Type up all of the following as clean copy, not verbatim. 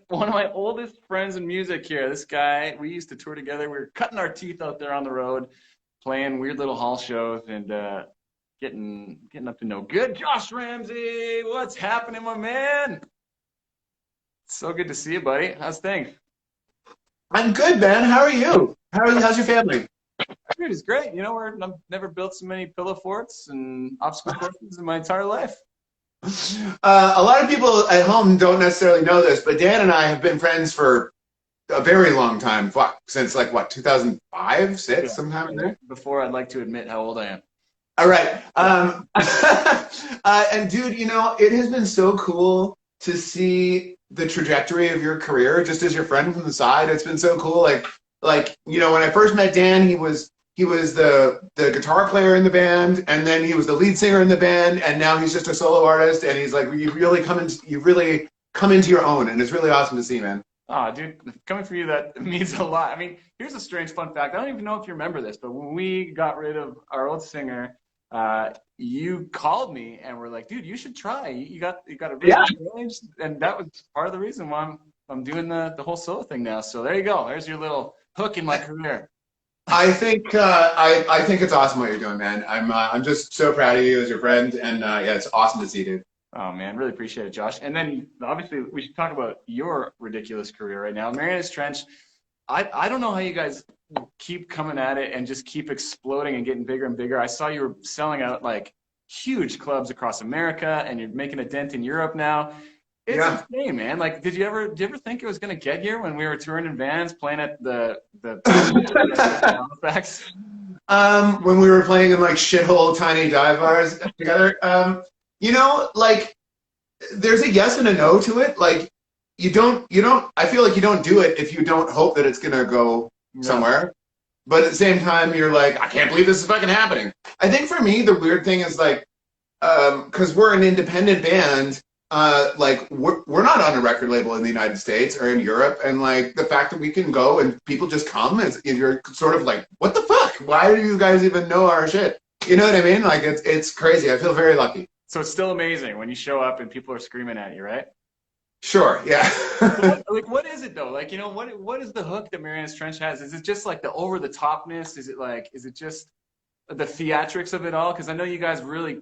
One of my oldest friends in music here. This guy, we used to tour together. We were cutting our teeth out there on the road, playing weird little hall shows and getting up to no good. Josh Ramsay, what's happening, my man? So good to see you, buddy. How's things? I'm good, man. How are you? How's your family? Dude, it's great. You know, I've never built so many pillow forts and obstacle courses in my entire life. A lot of people at home don't necessarily know this, but Dan and I have been friends for a very long time. Since like what, 2005, Yeah. six, sometime in there. Before I'd like to admit how old I am. All right. And dude, it has been so cool to see the trajectory of your career, just as your friend from the side. It's been so cool. When I first met Dan, he was the guitar player in the band, and then he was the lead singer in the band, and now he's just a solo artist. And he's like, you've really come into your own, and it's really awesome to see, man. Oh, dude, coming from you, that means a lot. I mean, here's a strange fun fact. I don't even know if you remember this, but when we got rid of our old singer, you called me and were like, dude, you should try. You got a really good range, and that was part of the reason why I'm doing the whole solo thing now. So there you go. There's your little hook in my career. I think I think it's awesome what you're doing, man. I'm just so proud of you as your friend, and yeah, it's awesome to see, dude. Oh man, really appreciate it, Josh. And then obviously we should talk about your ridiculous career right now. Marianas Trench, I don't know how you guys keep coming at it and just keep exploding and getting bigger and bigger. I saw you were selling out like huge clubs across America, and you're making a dent in Europe now. It's insane, man. Like, did you ever think it was gonna get here when we were touring in vans, playing at the Halifax? When we were playing in like shithole tiny dive bars together, like there's a yes and a no to it. Like you don't. I feel like you don't do it if you don't hope that it's gonna go somewhere. But at the same time, you're like, I can't believe this is fucking happening. I think for me, the weird thing is like, because we're an independent band. Like we're not on a record label in the United States or in Europe, and like the fact that we can go and people just come is you're sort of like, what the fuck? Why do you guys even know our shit? You know what I mean? Like it's crazy. I feel very lucky. So it's still amazing when you show up and people are screaming at you, right? Sure, yeah. What is it though? Like, what is the hook that Marianas Trench has? Is it just like the over the topness? Is it just the theatrics of it all? Because I know you guys really,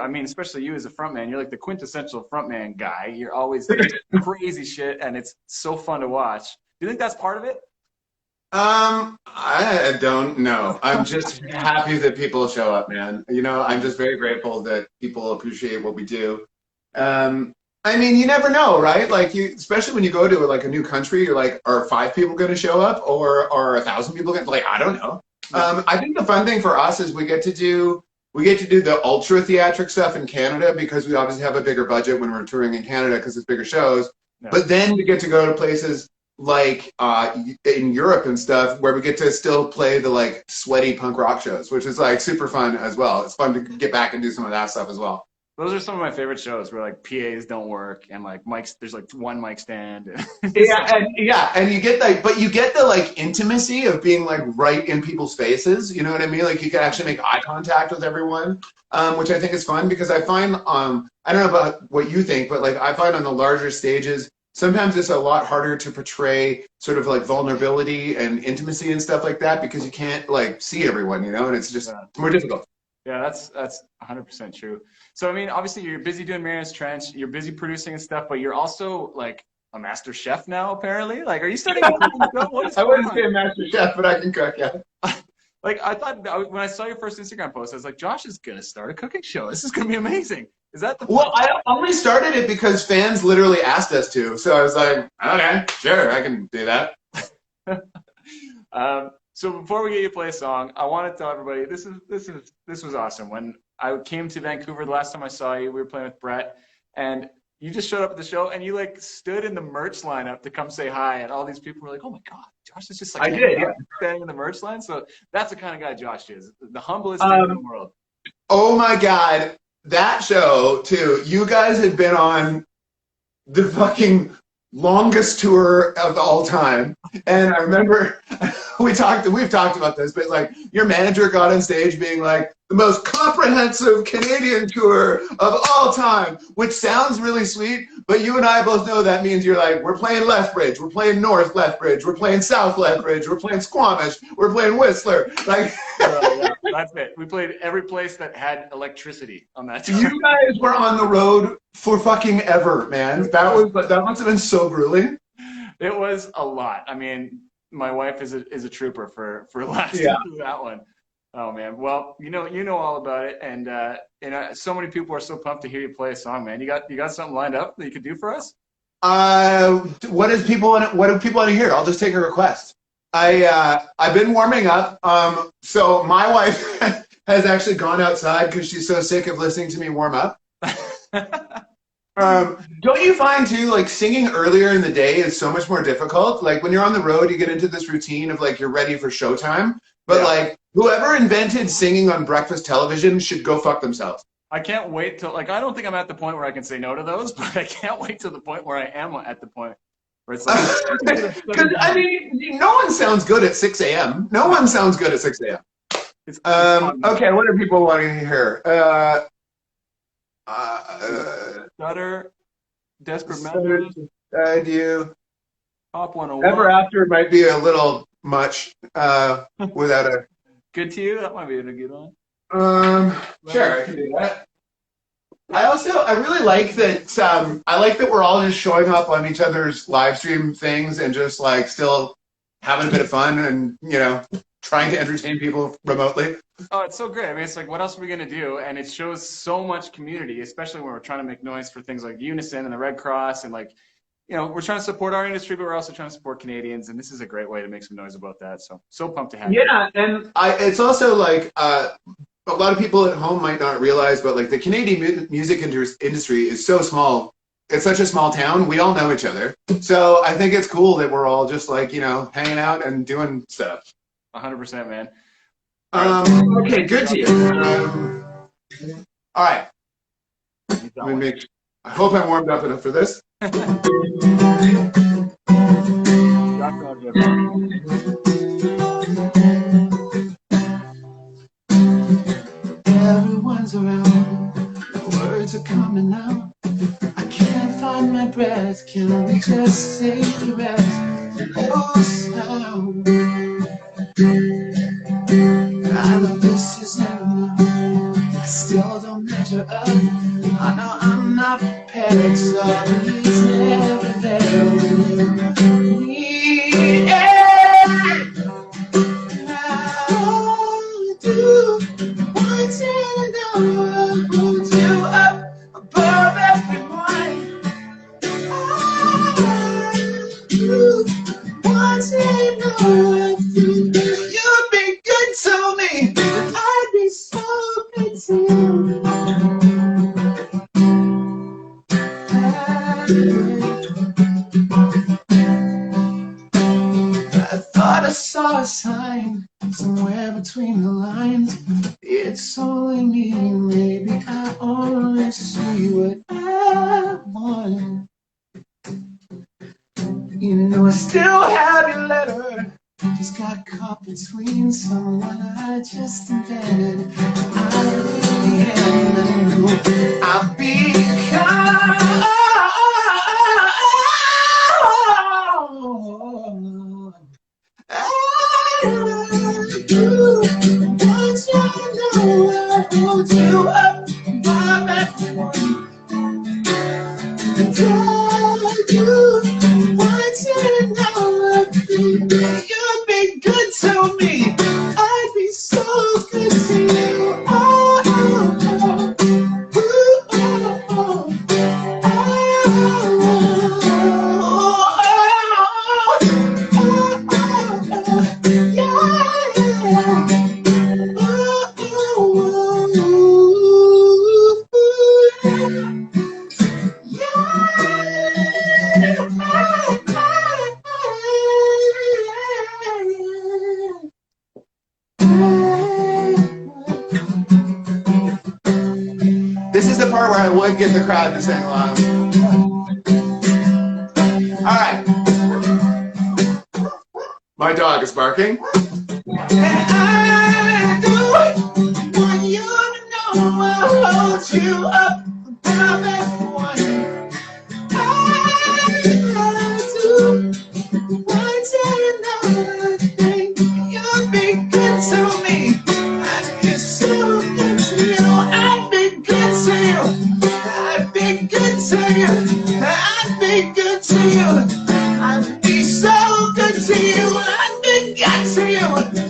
I mean, especially you as a frontman, you're like the quintessential frontman guy. You're always doing crazy shit, and it's so fun to watch. Do you think that's part of it? I don't know. I'm just happy that people show up, man. I'm just very grateful that people appreciate what we do. I mean, you never know, right? Like especially when you go to like a new country, you're like, are 5 people going to show up, or are 1,000 people going to? Like, I don't know. I think the fun thing for us is we get to do the ultra theatric stuff in Canada because we obviously have a bigger budget when we're touring in Canada because it's bigger shows. Yeah. But then we get to go to places like in Europe and stuff where we get to still play the like sweaty punk rock shows, which is like super fun as well. It's fun to get back and do some of that stuff as well. Those are some of my favorite shows where like PAs don't work and like mics, there's like one mic stand. And you get like, but you get the like intimacy of being like right in people's faces. You know what I mean? Like you can actually make eye contact with everyone, which I think is fun because I find I don't know about what you think, but like I find on the larger stages sometimes it's a lot harder to portray sort of like vulnerability and intimacy and stuff like that because you can't like see everyone, and it's just more difficult. Yeah, that's 100% true. So, I mean, obviously you're busy doing Marianas Trench, you're busy producing and stuff, but you're also like a master chef now, apparently. Like, are you starting to I wouldn't say a master chef, but I can cook, yeah. Like, I thought when I saw your first Instagram post, I was like, Josh is going to start a cooking show. This is going to be amazing. Is that the Well, I only started it because fans literally asked us to. So I was like, okay, sure, I can do that. So before we get you to play a song, I want to tell everybody this was awesome. When I came to Vancouver the last time I saw you, we were playing with Brett, and you just showed up at the show and you like stood in the merch lineup to come say hi, and all these people were like, "Oh my God, Josh is just like standing in the merch line." So that's the kind of guy Josh is, the humblest man in the world. Oh my God, that show too. You guys had been on the fucking longest tour of all time, and I remember we've talked about this, but like your manager got on stage being like the most comprehensive Canadian tour of all time, which sounds really sweet, but you and I both know that means you're like, we're playing Lethbridge, we're playing North Lethbridge, we're playing South Lethbridge, we're playing Squamish, we're playing Whistler. Like, yeah, that's it. We played every place that had electricity on that tour. you guys were on the road for fucking ever, man. That must have been so grueling. It was a lot. I mean, my wife is a trooper for lasting through that one. Oh man. Well, you know all about it, and so many people are so pumped to hear you play a song, man. You got something lined up that you could do for us? What do people want to hear? I'll just take a request. I've been warming up. So my wife has actually gone outside because she's so sick of listening to me warm up. Don't you find too, like singing earlier in the day is so much more difficult? Like when you're on the road, you get into this routine of like you're ready for showtime. But like whoever invented singing on breakfast television should go fuck themselves. I can't wait till, like, I don't think I'm at the point where I can say no to those, but I can't wait till the point where I am at the point where it's like. Because I mean, no one sounds good at 6 a.m. No one sounds good at 6 a.m. Okay, what are people wanting to hear? Stutter, Desperate Measures, I do. Top 101. Ever After might be a little much without a. Good to You? That might be a good one. Sure, I can do that. I really like that. I like that we're all just showing up on each other's live stream things and just like still having a bit of fun and trying to entertain people remotely. Oh, it's so great. I mean, it's like, what else are we going to do? And it shows so much community, especially when we're trying to make noise for things like Unison and the Red Cross. And like, we're trying to support our industry, but we're also trying to support Canadians. And this is a great way to make some noise about that. So pumped to have you. Yeah, and it's also like a lot of people at home might not realize, but like the Canadian music industry is so small. It's such a small town. We all know each other. So I think it's cool that we're all just like, hanging out and doing stuff. 100%, man. Okay, good to you. All right. I hope I'm warmed up enough for this. Everyone's around, the words are coming out. I can't find my breath. Can we just say the rest? Oh, sound. I know this is never enough. I still don't measure up. I know I'm not prepared, so it's never there with me. Yeah. I do want to know I'll hold you up above everyone. I do want to know if you'd be good to me. I'd be so good to you. I thought I saw a sign somewhere between the lines. It's only me, maybe I only see what I want. I still have your letter. Just got caught between someone I just invented. I really am letting go. I'll be kind. I hold you up above everyone. And I do want to know if you'd be good to me. I'd be so good to you. Oh, oh, oh. Ooh, oh, oh. This is the part where I would get the crowd to sing along. All right. My dog is barking. I do want you to know I'll hold you up, my best one. I do want another thing. You've been good to me. I've been so good to you. I've been good to you. I've been good to you. I've been good to you. I've been so good to you. I've been good to you.